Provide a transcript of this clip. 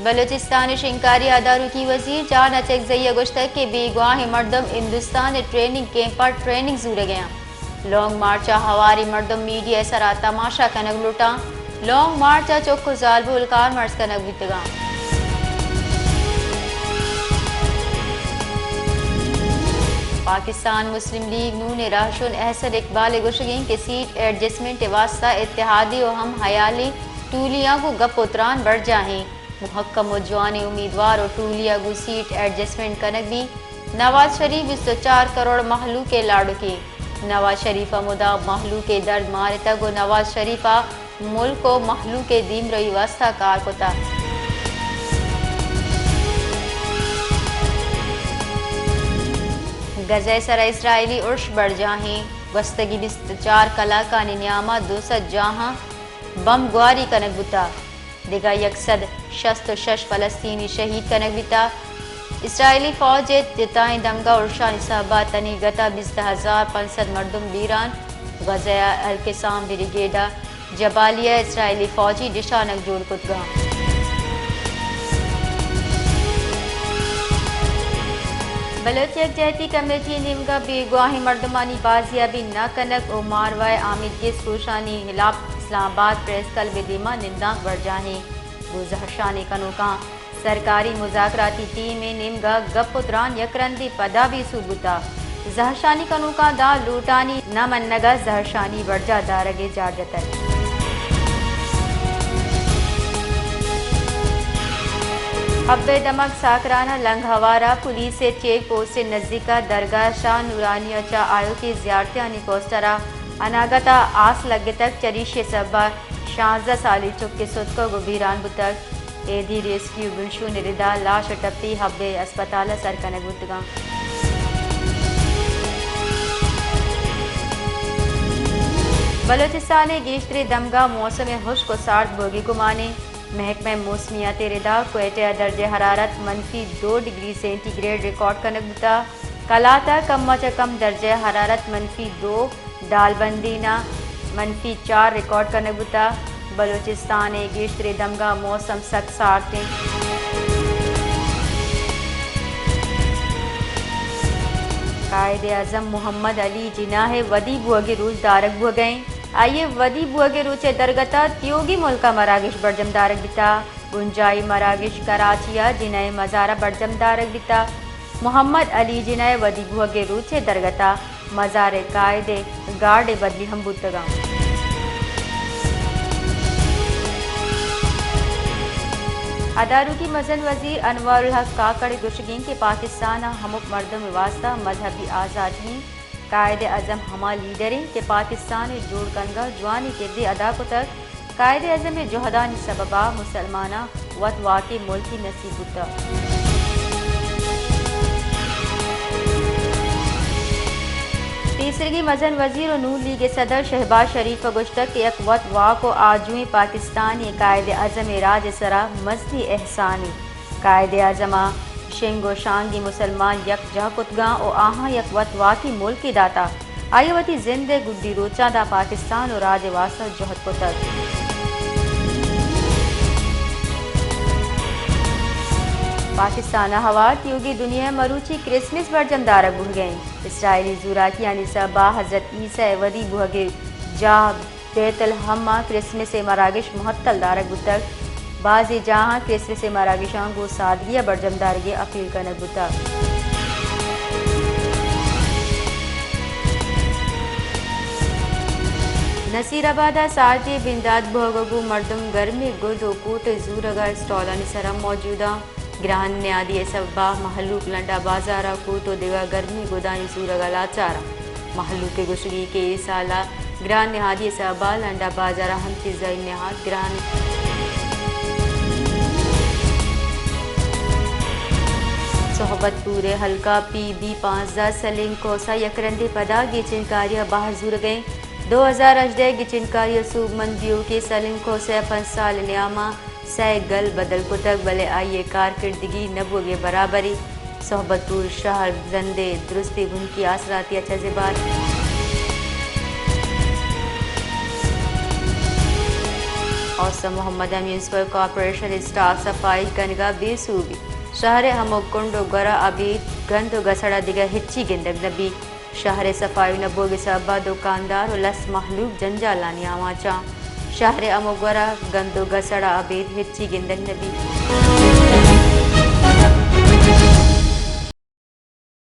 بلوچستان شنکاری اداروں کی وزیر جان اچک زئی گشتک کے بے گواہ مردم ہندوستان ٹریننگ کیمپ پر ٹریننگ زور گیا لانگ مارچا ہواری مردم میڈیا سرا تماشا کنگ لوٹا لانگ مارچا چوکو زالبو الکار مرز کنگ بیتگا پاکستان مسلم لیگ نون رہشن احسن اقبال گشگین کے سیٹ ایڈجسٹمنٹ واسطہ اتحادی و ہم حیالی ٹولیاں کو گپ اتران بڑھ جاہیں محکم و جوانی امیدوار اور ٹولیا گو سیٹ ایڈجسٹمنٹ کنگ بھی نواز شریف 24 کروڑ محلو کے لاڑو کی نواز شریفہ مدا محلو کے درد مارے تک و نواز شریفہ ملک و محلو کے دیم روی واسطہ کار کتا غزہ سر اسرائیلی عرش بڑھ جاہیں وستگی 24 کلاکا نیامہ 200 جہاں بم گواری کنگ بتا دیگا 166 فلسطینی شہید کنگ بتا اسرائیلی فوج جتائیں دمگا عرشان صحابہ تنی گتا 20,500 مردم بیران غزہ القسام بریگیڈا جبالیہ اسرائیلی فوجی ڈشانک جوڑ کتگا بلوچ یکجہتی کمیٹی نیمگا بے گواہی مردمانی بازیابی نہ کنک او ماروائے آمد کے سوشانی خلاف اسلام آباد پریس کلب دیما ننداں بڑھ جاہیں وہ زہرشانی کنوکاں سرکاری مذاکراتی ٹیم میں نیمگا گپ اتران یکرندی پدا بھی ثبوتا زہرشانی کنوکاں دا لوٹانی نہ منگا زہرشانی برجا دارگے جار جتر حب دمک ساکرانہ لنگ ہوارا پولیس سے چیک پوسٹ سے نزدیکا درگاہ شاہ نورانیہ چا آیو کی زیارتیانی پوسٹرا اناگتا آس لگے تک چریش سبا 16 سالی چکے ستکو گبیران بتک ایدھی ریسکیو بنشو نردا لاش ٹپی حب اسپتال سرکنگ بتگاں بلوچستان گیشتری دمگا موسم خشک و سارد بوگی گمانے محکمہ موسمیات ردا کوئٹہ درجہ حرارت -2 ڈگری سینٹی گریڈ ریکارڈ کنگ بتا کلاتا کم از کم درجہ حرارت -2 ڈالبندینا -4 ریکارڈ کنگ بتا بلوچستان گیشتری دمگا موسم سخت سارتے قائد اعظم محمد علی جناح ودی بوگی روز دارک بو گئیں آئیے ودی بوگے روچے درگتا تیوگی ملکہ مراگش برجم دارک بیتا گنجائی مراگش کراچیا جنہیں مزارہ برجم دارک بیتا محمد علی جنہیں ودی بوگے روچے درگتا مزار قائد گارڈ بدلی ہم بوتگاں اداروں کی مزن وزیر انوار الحق کاکڑ گشگین کے پاکستان ہمک مردم واسطہ مذہبی آزادی قائد اعظم ہما لیڈریں کہ پاکستان جوڑ کنگا جوانی کے دے ادا کو تک قائد اعظم جوہدانی سببا مسلمانہ وط واقع ملکی نصیب ہوتا تیسرگی مزن وزیر و نون لیگ صدر شہباز شریف گشتک یک وط واقع آجویں پاکستانی قائد اعظم راج سرا مزدی احسانی قائد اعظمہ شنگ و شانگی مسلمان یک جہ کتگاں او آہاں یک وط واقعی ملکی داتا آئیوتی زندے گڈی روچا دا پاکستان و راج واسطہ جہد کتگ پاکستان ہوار تیوگی دنیا مروچی کرسمس برجم دارک بہ گئیں اسرائیلی زوراکی یعنی صحابہ حضرت عیسیٰ ودی بہگے جا بیت الحمہ کرسمس مراگش محتل دارک بتک بعضی جہاں کرسمس مراگشاں گو سادگیہ برجم دارگی اپیل کنگ بتا نصیر آبادہ سارتی بنداد بہگو مردم گرمی گد و کوٹ زورگا اسٹالانی سرا موجودہ گرہن نیادی سبا محلوک لنڈا بازارہ کوٹ و دیگا گرمی گدانی زورگا لاچارہ محلوک گشگی کے سالہ گرہن نہادی سبا لنڈا بازارہ ہم چیزائی نہاد گرہن صحبت پورے حلقہ پی بی 15 سلیم کوسا یکرندی پدا گی چنکاریہ باہر زور گئیں 2018 کی چنکاریہ سوب مندیوں کے سلیم کوسا 5 سال نیامہ سہ گل بدل کتک بلے آئیے کارکردگی نبوگے برابری صحبت پور شہر زندے درستی بن کی آسراتی اچھا زبار اوسم محمد میونسپل کارپوریشن اسٹاف صفائی کنگا بے صوبی شہر ہمو کنڈو گرا ابھی گند گسڑا دیگا ہچی گندگ نبی شہر صفائی نبو گسابا دکاندار و لس محلوب جنجالانی آماچاں شہر امو گرا گندو گسڑا ابھی ہچی گندگ نبی